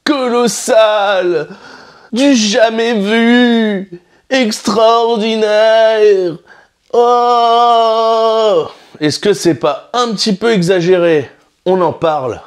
colossal, du jamais vu, extraordinaire. Oh! Est-ce que c'est pas un petit peu exagéré? On en parle.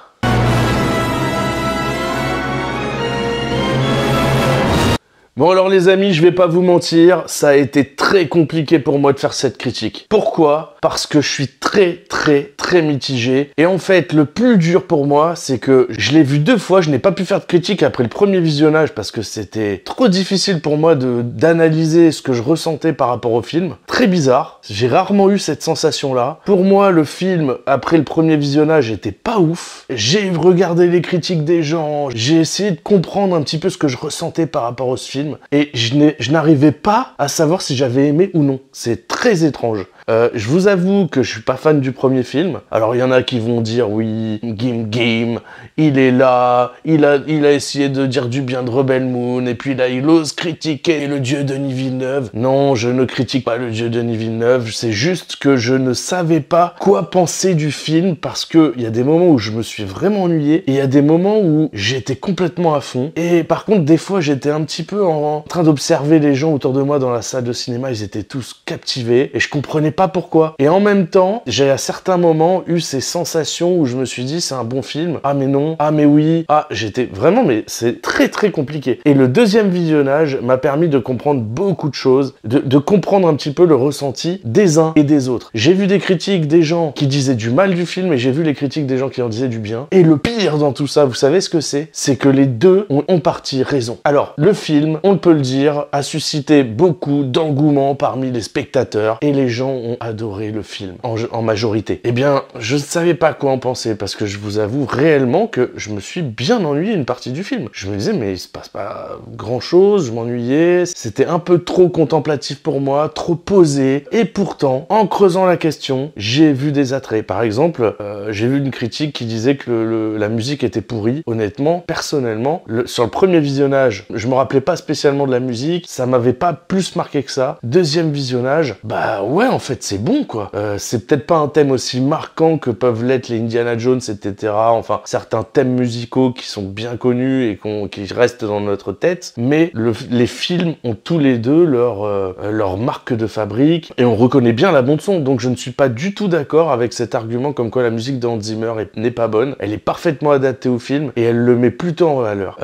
Bon alors les amis, je vais pas vous mentir, ça a été très compliqué pour moi de faire cette critique. Pourquoi? Parce que je suis très mitigé. Et en fait, le plus dur pour moi, c'est que je l'ai vu 2 fois, je n'ai pas pu faire de critique après le premier visionnage parce que c'était trop difficile pour moi d'analyser ce que je ressentais par rapport au film. Très bizarre, j'ai rarement eu cette sensation-là. Pour moi, le film, après le premier visionnage, était pas ouf. J'ai regardé les critiques des gens, j'ai essayé de comprendre un petit peu ce que je ressentais par rapport à ce film. Et je n'arrivais pas à savoir si j'avais aimé ou non. C'est très étrange. Je vous avoue que je suis pas fan du premier film. Alors il y en a qui vont dire oui, Gim, il est là, il a essayé de dire du bien de Rebel Moon, et puis là il ose critiquer le dieu Denis Villeneuve. Non, je ne critique pas le dieu Denis Villeneuve, c'est juste que je ne savais pas quoi penser du film, parce que il y a des moments où je me suis vraiment ennuyé, et il y a des moments où j'étais complètement à fond. Et par contre, des fois j'étais un petit peu en train d'observer les gens autour de moi dans la salle de cinéma, ils étaient tous captivés, et je comprenais pas pourquoi. Et en même temps, j'ai à certains moments eu ces sensations où je me suis dit c'est un bon film, ah mais non, ah mais oui, ah j'étais vraiment, mais c'est très compliqué. Et le deuxième visionnage m'a permis de comprendre beaucoup de choses, de comprendre un petit peu le ressenti des uns et des autres. J'ai vu des critiques des gens qui disaient du mal du film et j'ai vu les critiques des gens qui en disaient du bien. Et le pire dans tout ça, vous savez ce que c'est? C'est que les deux ont en partie raison. Alors, le film, on peut le dire, a suscité beaucoup d'engouement parmi les spectateurs et les gens ont adoré le film en majorité. Eh bien, je ne savais pas quoi en penser parce que je vous avoue réellement que je me suis bien ennuyé une partie du film. Je me disais mais il se passe pas grand chose, je m'ennuyais, c'était un peu trop contemplatif pour moi, trop posé. Et pourtant, en creusant la question, j'ai vu des attraits. Par exemple, j'ai vu une critique qui disait que la musique était pourrie. Honnêtement, personnellement, sur le premier visionnage, je me rappelais pas spécialement de la musique, ça m'avait pas plus marqué que ça. Deuxième visionnage, bah ouais, en fait, c'est bon, quoi. C'est peut-être pas un thème aussi marquant que peuvent l'être les Indiana Jones, etc. Enfin, certains thèmes musicaux qui sont bien connus et qui restent dans notre tête, mais les films ont tous les deux leur marque de fabrique et on reconnaît bien la bande-son. Donc je ne suis pas du tout d'accord avec cet argument comme quoi la musique de Hans Zimmer n'est pas bonne. Elle est parfaitement adaptée au film et elle le met plutôt en valeur.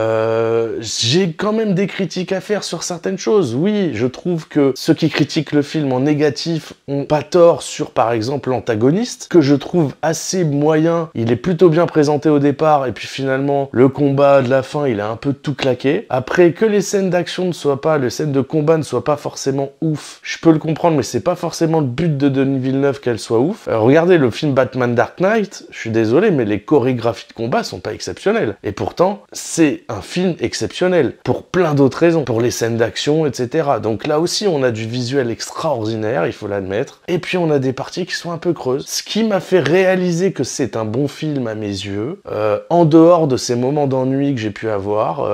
J'ai quand même des critiques à faire sur certaines choses. Oui, je trouve que ceux qui critiquent le film en négatif ont pas tort sur, par exemple, l'antagoniste, que je trouve assez moyen. Il est plutôt bien présenté au départ, et puis finalement, le combat de la fin, il a un peu tout claqué. Après, que les scènes d'action les scènes de combat ne soient pas forcément ouf, je peux le comprendre, mais c'est pas forcément le but de Denis Villeneuve qu'elles soient ouf. Regardez le film Batman Dark Knight, je suis désolé, mais les chorégraphies de combat sont pas exceptionnelles. Et pourtant, c'est un film exceptionnel, pour plein d'autres raisons, pour les scènes d'action, etc. Donc là aussi, on a du visuel extraordinaire, il faut l'admettre. Et puis on a des parties qui sont un peu creuses. Ce qui m'a fait réaliser que c'est un bon film à mes yeux, en dehors de ces moments d'ennui que j'ai pu avoir,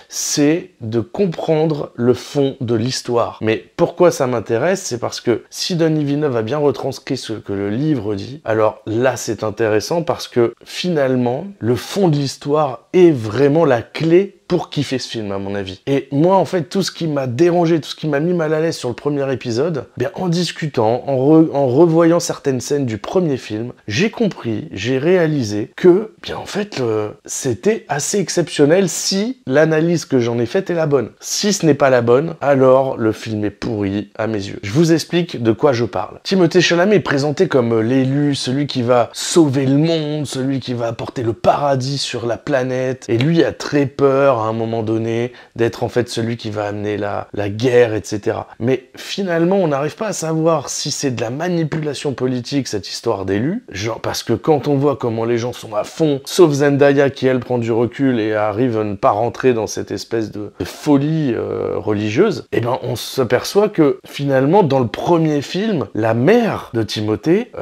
c'est de comprendre le fond de l'histoire. Mais pourquoi ça m'intéresse? C'est parce que si Denis Villeneuve a bien retranscrit ce que le livre dit, alors là c'est intéressant parce que finalement, le fond de l'histoire est vraiment la clé pour kiffer ce film, à mon avis. Et moi, en fait, tout ce qui m'a dérangé, tout ce qui m'a mis mal à l'aise sur le premier épisode, bien, en discutant, en revoyant certaines scènes du premier film, j'ai compris, j'ai réalisé que, bien, en fait, c'était assez exceptionnel si l'analyse que j'en ai faite est la bonne. Si ce n'est pas la bonne, alors le film est pourri à mes yeux. Je vous explique de quoi je parle. Timothée Chalamet est présenté comme l'élu, celui qui va sauver le monde, celui qui va apporter le paradis sur la planète, et lui a très peur à un moment donné d'être en fait celui qui va amener la guerre, etc. Mais finalement, on n'arrive pas à savoir si c'est de la manipulation politique, cette histoire d'élu, genre parce que quand on voit comment les gens sont à fond, sauf Zendaya qui elle prend du recul et arrive à ne pas rentrer dans cette espèce de folie religieuse, et ben on s'aperçoit que finalement dans le premier film, la mère de Timothée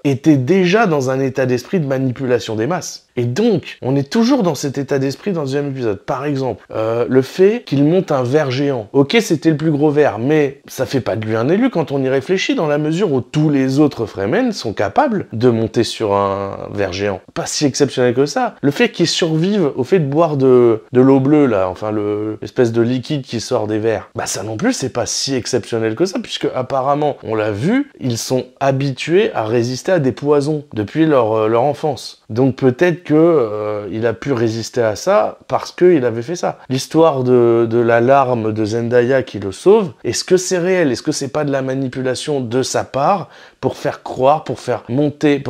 était déjà dans un état d'esprit de manipulation des masses. Et donc, on est toujours dans cet état d'esprit dans le deuxième épisode. épisode. Par exemple, le fait qu'il monte un ver géant. Ok, c'était le plus gros ver, mais ça fait pas de lui un élu quand on y réfléchit, dans la mesure où tous les autres Fremen sont capables de monter sur un ver géant. Pas si exceptionnel que ça. Le fait qu'ils survivent au fait de boire de l'eau bleue, là, enfin l'espèce de liquide qui sort des vers, bah ça non plus, c'est pas si exceptionnel que ça, puisque apparemment, on l'a vu, ils sont habitués à résister à des poisons depuis leur enfance. Donc peut-être que il a pu résister à ça parce qu'il avait fait ça. L'histoire de la larme de Zendaya qui le sauve, est-ce que c'est réel? Est-ce que c'est pas de la manipulation de sa part pour faire croire, pour faire monter,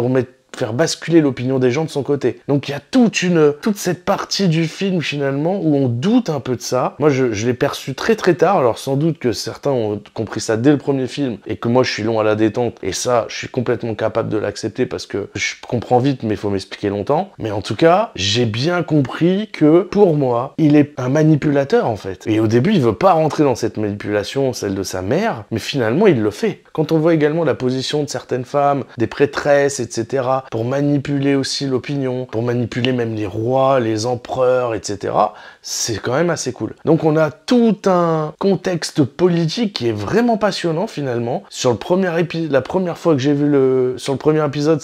faire basculer l'opinion des gens de son côté. Donc il y a toute cette partie du film finalement où on doute un peu de ça. Moi je l'ai perçu très très tard, alors sans doute que certains ont compris ça dès le premier film et que moi je suis long à la détente et ça je suis complètement capable de l'accepter parce que je comprends vite mais il faut m'expliquer longtemps. Mais en tout cas j'ai bien compris que pour moi il est un manipulateur en fait. Et au début il veut pas rentrer dans cette manipulation, celle de sa mère, mais finalement il le fait. Quand on voit également la position de certaines femmes, des prêtresses, etc., pour manipuler aussi l'opinion, pour manipuler même les rois, les empereurs, etc., c'est quand même assez cool. Donc on a tout un contexte politique qui est vraiment passionnant finalement. Sur le premier épisode, la première fois que j'ai vu sur le premier épisode,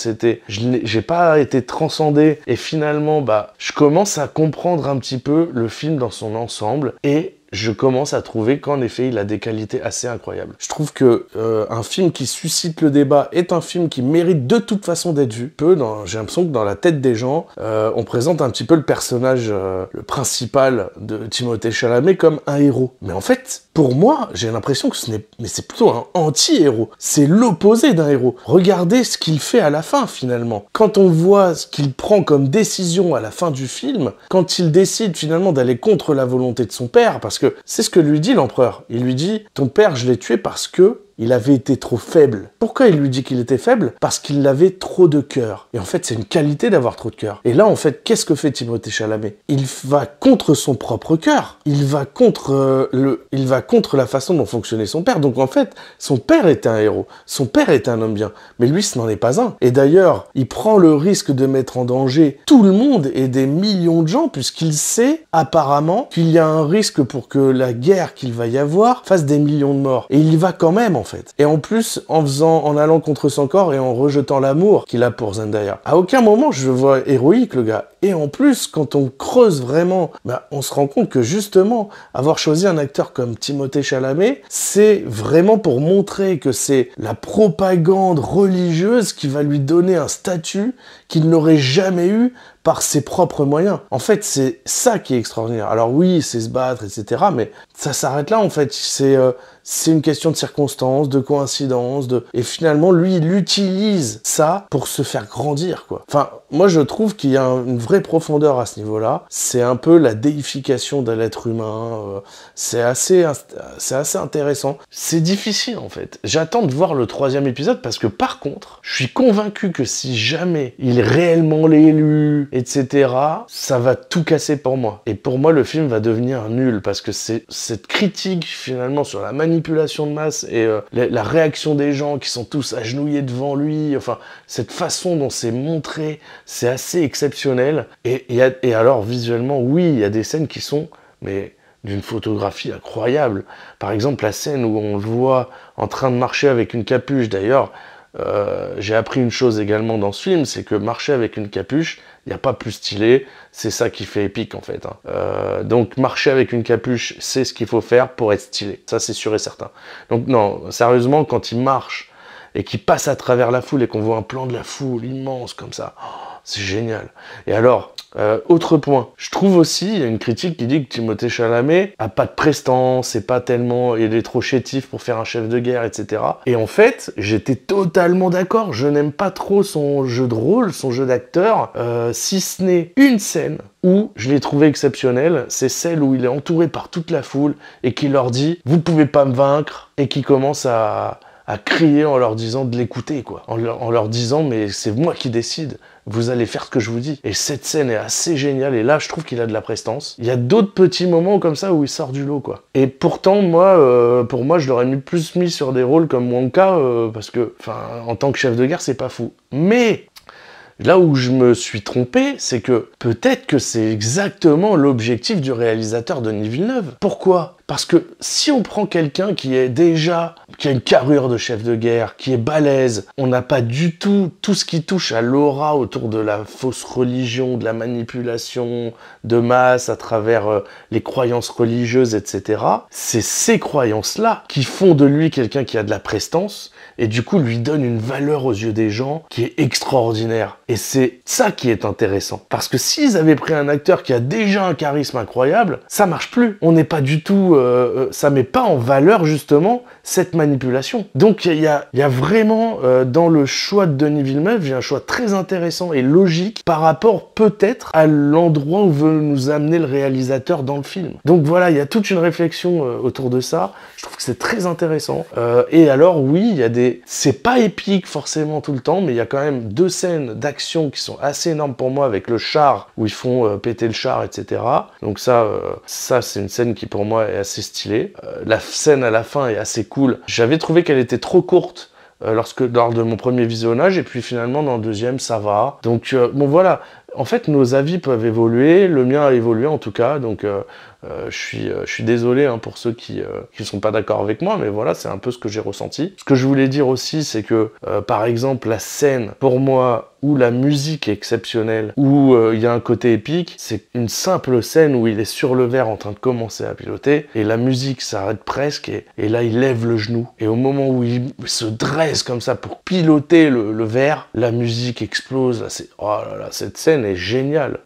j'ai pas été transcendé et finalement, bah, je commence à comprendre un petit peu le film dans son ensemble et je commence à trouver qu'en effet, il a des qualités assez incroyables. Je trouve que un film qui suscite le débat est un film qui mérite de toute façon d'être vu. J'ai l'impression que dans la tête des gens, on présente un petit peu le personnage, le principal de Timothée Chalamet comme un héros. Mais en fait, pour moi, j'ai l'impression que c'est plutôt un anti-héros. C'est l'opposé d'un héros. Regardez ce qu'il fait à la fin, finalement. Quand on voit ce qu'il prend comme décision à la fin du film, quand il décide finalement d'aller contre la volonté de son père, parce que c'est ce que lui dit l'empereur. Il lui dit « Ton père, je l'ai tué parce que il avait été trop faible. » Pourquoi il lui dit qu'il était faible? Parce qu'il avait trop de cœur. Et en fait, c'est une qualité d'avoir trop de cœur. Et là, en fait, qu'est-ce que fait Timothée Chalamet? Il va contre son propre cœur. Il va contre la façon dont fonctionnait son père. Donc en fait, son père était un héros. Son père était un homme bien. Mais lui, ce n'en est pas un. Et d'ailleurs, il prend le risque de mettre en danger tout le monde et des millions de gens, puisqu'il sait apparemment qu'il y a un risque pour que la guerre qu'il va y avoir fasse des millions de morts. Et il y va quand même, en fait. Et en plus, en allant contre son corps et en rejetant l'amour qu'il a pour Zendaya. À aucun moment je le vois héroïque, le gars. Et en plus, quand on creuse vraiment, bah, on se rend compte que justement, avoir choisi un acteur comme Timothée Chalamet, c'est vraiment pour montrer que c'est la propagande religieuse qui va lui donner un statut qu'il n'aurait jamais eu par ses propres moyens. En fait, c'est ça qui est extraordinaire. Alors oui, c'est se battre, etc., mais ça s'arrête là, en fait. C'est une question de circonstances, de coïncidence, et finalement, lui, il utilise ça pour se faire grandir, quoi. Enfin, moi, je trouve qu'il y a une vraie profondeur à ce niveau-là. C'est un peu la déification de l'être humain. C'est assez intéressant. C'est difficile, en fait. J'attends de voir le 3e épisode parce que, par contre, je suis convaincu que si jamais il est réellement l'élu, etc., ça va tout casser pour moi. Et pour moi, le film va devenir nul parce que c'est cette critique, finalement, sur la manipulation de masse et la réaction des gens qui sont tous agenouillés devant lui, enfin, cette façon dont c'est montré, c'est assez exceptionnel. Et alors, visuellement, oui, il y a des scènes qui sont, mais d'une photographie incroyable. Par exemple, la scène où on le voit en train de marcher avec une capuche, d'ailleurs, j'ai appris une chose également dans ce film, c'est que marcher avec une capuche, il n'y a pas plus stylé, c'est ça qui fait épique en fait. Donc marcher avec une capuche, c'est ce qu'il faut faire pour être stylé, ça c'est sûr et certain. Donc non, sérieusement, quand il marche et qu'il passe à travers la foule et qu'on voit un plan de la foule immense comme ça, c'est génial. Et alors, autre point, je trouve aussi, il y a une critique qui dit que Timothée Chalamet a pas de prestance, c'est pas tellement, il est trop chétif pour faire un chef de guerre, etc. Et en fait, j'étais totalement d'accord, je n'aime pas trop son jeu de rôle, son jeu d'acteur, si ce n'est une scène où je l'ai trouvé exceptionnel, c'est celle où il est entouré par toute la foule et qui leur dit « Vous pouvez pas me vaincre » et qui commence à crier en leur disant de l'écouter, quoi. En leur disant « Mais c'est moi qui décide. Vous allez faire ce que je vous dis. » Et cette scène est assez géniale, et là, je trouve qu'il a de la prestance. Il y a d'autres petits moments comme ça où il sort du lot, quoi. Et pourtant, moi, pour moi, je l'aurais plus mis sur des rôles comme Wonka, parce que, enfin, en tant que chef de guerre, c'est pas fou. Mais Là où je me suis trompé, c'est que peut-être que c'est exactement l'objectif du réalisateur Denis Villeneuve. Pourquoi ? Parce que si on prend quelqu'un qui a une carrure de chef de guerre, qui est balèze, on n'a pas du tout ce qui touche à l'aura autour de la fausse religion, de la manipulation de masse à travers les croyances religieuses, etc. C'est ces croyances-là qui font de lui quelqu'un qui a de la prestance et du coup lui donne une valeur aux yeux des gens qui est extraordinaire. Et c'est ça qui est intéressant. Parce que s'ils avaient pris un acteur qui a déjà un charisme incroyable, ça marche plus. On n'est pas du tout... ça met pas en valeur justement cette manipulation. Donc il y a vraiment dans le choix de Denis Villeneuve, il y a un choix très intéressant et logique par rapport peut-être à l'endroit où veut nous amener le réalisateur dans le film. Donc voilà, il y a toute une réflexion autour de ça. Je trouve que c'est très intéressant. Et alors oui, il y a c'est pas épique forcément tout le temps, mais il y a quand même 2 scènes d'action qui sont assez énormes pour moi avec le char, où ils font péter le char, etc. Donc ça c'est une scène qui pour moi est assez stylée. La scène à la fin est assez cool. J'avais trouvé qu'elle était trop courte lors de mon premier visionnage, et puis finalement dans le deuxième ça va. Donc bon voilà, en fait nos avis peuvent évoluer, le mien a évolué en tout cas, donc je suis désolé hein, pour ceux qui sont pas d'accord avec moi, mais voilà, c'est un peu ce que j'ai ressenti. Ce que je voulais dire aussi, c'est que par exemple la scène, pour moi, où la musique est exceptionnelle, où il y a un côté épique, c'est une simple scène où il est sur le verre en train de commencer à piloter, et la musique s'arrête presque, et là il lève le genou, et au moment où il se dresse comme ça pour piloter le verre, la musique explose, là, oh là là, cette scène est géniale,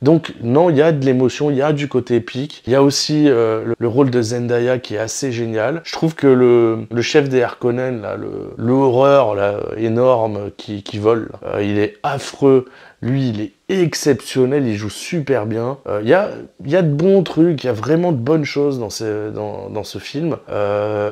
donc non, il y a de l'émotion, il y a du côté épique, il y a aussi le rôle de Zendaya qui est assez génial. Je trouve que le chef des Harkonnen, là, le horreur là, énorme qui vole, il est affreux. Lui, il est exceptionnel, il joue super bien. Il y a de bons trucs, il y a vraiment de bonnes choses dans ce film.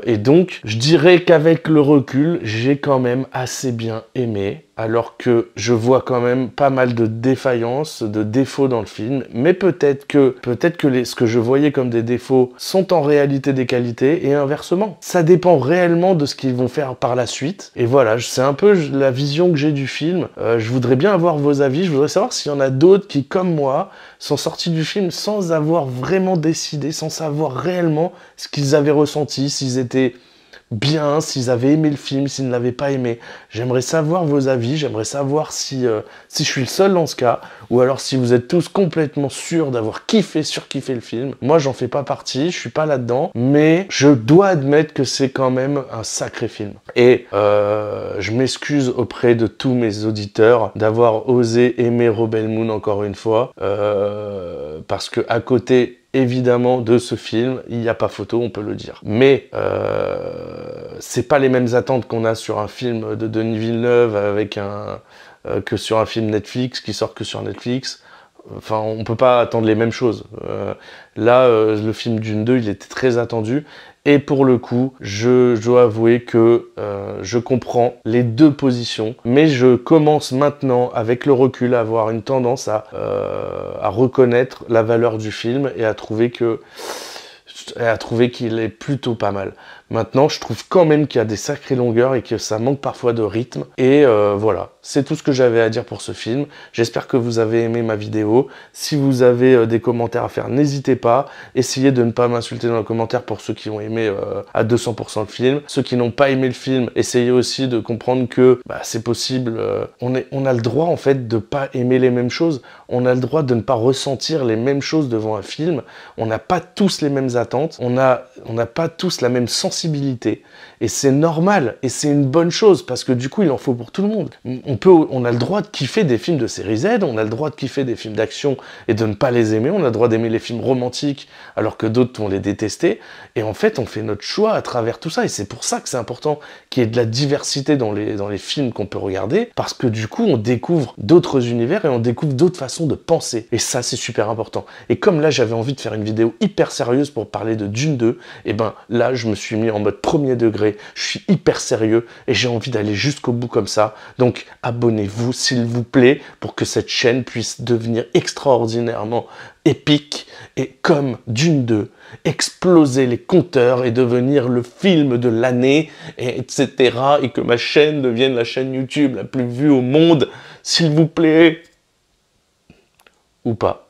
Et donc, je dirais qu'avec le recul, j'ai quand même assez bien aimé, alors que je vois quand même pas mal de défaillances, de défauts dans le film. Mais peut-être que ce que je voyais comme des défauts sont en réalité des qualités, et inversement. Ça dépend réellement de ce qu'ils vont faire par la suite. Et voilà, c'est un peu la vision que j'ai du film. Je voudrais bien avoir vos avis. Je voudrais savoir s'il y en a d'autres qui, comme moi, sont sortis du film sans avoir vraiment décidé, sans savoir réellement ce qu'ils avaient ressenti, s'ils étaient bien, s'ils avaient aimé le film, s'ils ne l'avaient pas aimé. J'aimerais savoir vos avis, j'aimerais savoir si je suis le seul dans ce cas, ou alors si vous êtes tous complètement sûrs d'avoir surkiffé le film. Moi, j'en fais pas partie, je suis pas là-dedans, mais je dois admettre que c'est quand même un sacré film. Et je m'excuse auprès de tous mes auditeurs d'avoir osé aimer Rebel Moon encore une fois, parce que à côté évidemment de ce film, il n'y a pas photo, on peut le dire. Mais c'est pas les mêmes attentes qu'on a sur un film de Denis Villeneuve que sur un film Netflix qui sort que sur Netflix. Enfin, on peut pas attendre les mêmes choses. Là, le film Dune 2, il était très attendu. Et pour le coup, je dois avouer que je comprends les deux positions, mais je commence maintenant, avec le recul, à avoir une tendance à reconnaître la valeur du film et à trouver qu'il est plutôt pas mal. Maintenant, je trouve quand même qu'il y a des sacrées longueurs et que ça manque parfois de rythme. Et voilà, c'est tout ce que j'avais à dire pour ce film. J'espère que vous avez aimé ma vidéo. Si vous avez des commentaires à faire, n'hésitez pas. Essayez de ne pas m'insulter dans les commentaires pour ceux qui ont aimé à 200% le film. Ceux qui n'ont pas aimé le film, essayez aussi de comprendre que c'est possible. On a le droit en fait de pas aimer les mêmes choses. On a le droit de ne pas ressentir les mêmes choses devant un film. On n'a pas tous les mêmes attentes. On n'a pas tous la même sensibilité. Et c'est normal, et c'est une bonne chose, parce que du coup, il en faut pour tout le monde. On a le droit de kiffer des films de série Z, on a le droit de kiffer des films d'action et de ne pas les aimer, on a le droit d'aimer les films romantiques, alors que d'autres vont les détester, et en fait, on fait notre choix à travers tout ça, et c'est pour ça que c'est important qu'il y ait de la diversité dans les films qu'on peut regarder, parce que du coup, on découvre d'autres univers, et on découvre d'autres façons de penser, et ça, c'est super important. Et comme là, j'avais envie de faire une vidéo hyper sérieuse pour parler de Dune 2, et ben là, je me suis mis en mode premier degré, je suis hyper sérieux et j'ai envie d'aller jusqu'au bout comme ça. Donc abonnez-vous s'il vous plaît pour que cette chaîne puisse devenir extraordinairement épique et comme Dune 2, exploser les compteurs et devenir le film de l'année, etc. Et que ma chaîne devienne la chaîne YouTube la plus vue au monde, s'il vous plaît. Ou pas.